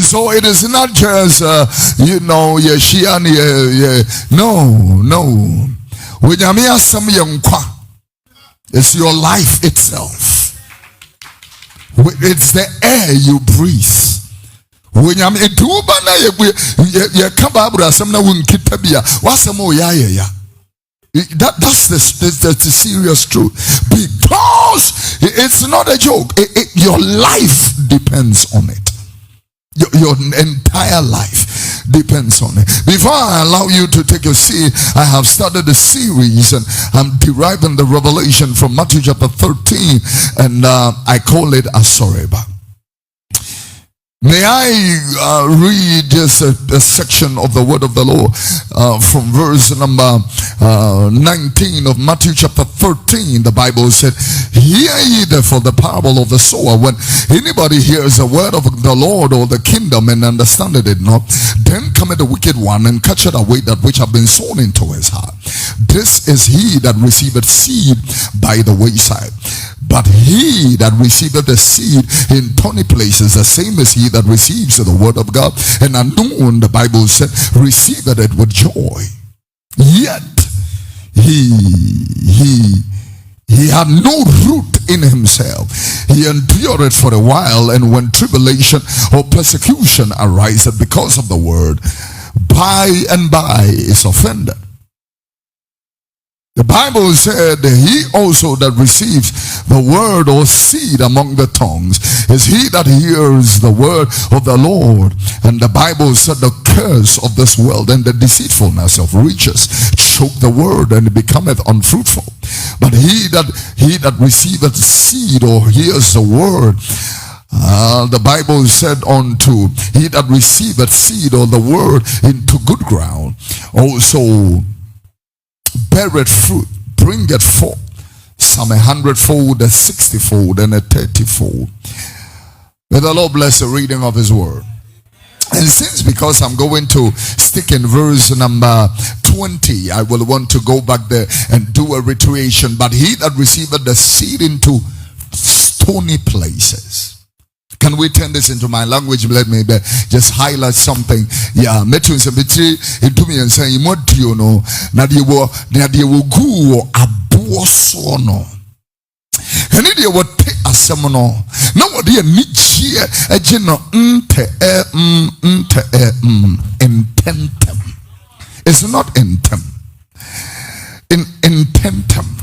so it is not just no. When you some young it's your life itself. It's the air you breathe. When you that's the serious truth, because it's not a joke. Your life depends on it. Your entire life depends on it. Before I allow you to take your seat, I have started a series, and I'm deriving the revelation from Matthew chapter 13, and I call it Asoreba. May I read just a section of the word of the Lord from verse number 19 of Matthew chapter 13. The Bible said, "Hear ye therefore the parable of the sower. When anybody hears the word of the Lord or the kingdom and understandeth it not, then cometh the wicked one and catcheth away that which have been sown into his heart. This is he that receiveth seed by the wayside. But he that receiveth the seed in thorny places, the same is he that receives the word of God, and anon, the Bible said, receiveth it with joy. Yet he had no root in himself. He endured it for a while, and when tribulation or persecution ariseth because of the word, by and by is offended. The Bible said, he also that receives the word or seed among the tongues is he that hears the word of the Lord. And the Bible said, the curse of this world and the deceitfulness of riches choke the word, and it becometh unfruitful. But he that receiveth seed or hears the word, the Bible said unto he that receiveth seed or the word into good ground, also beareth fruit, bringeth forth some 100-fold, a 60-fold, and a 30-fold. May the Lord bless the reading of his word. And since, because I'm going to stick in verse number 20, I will want to go back there and do a reiteration. But he that receiveth the seed into stony places. Can we turn this into my language? Let me just highlight something. Yeah, metro sabitri into me and saying what do you know? Nadia will go aboso no. And it will take a seminal. No, dear Nietzsche, a general intentum. It's not intem. Intentum.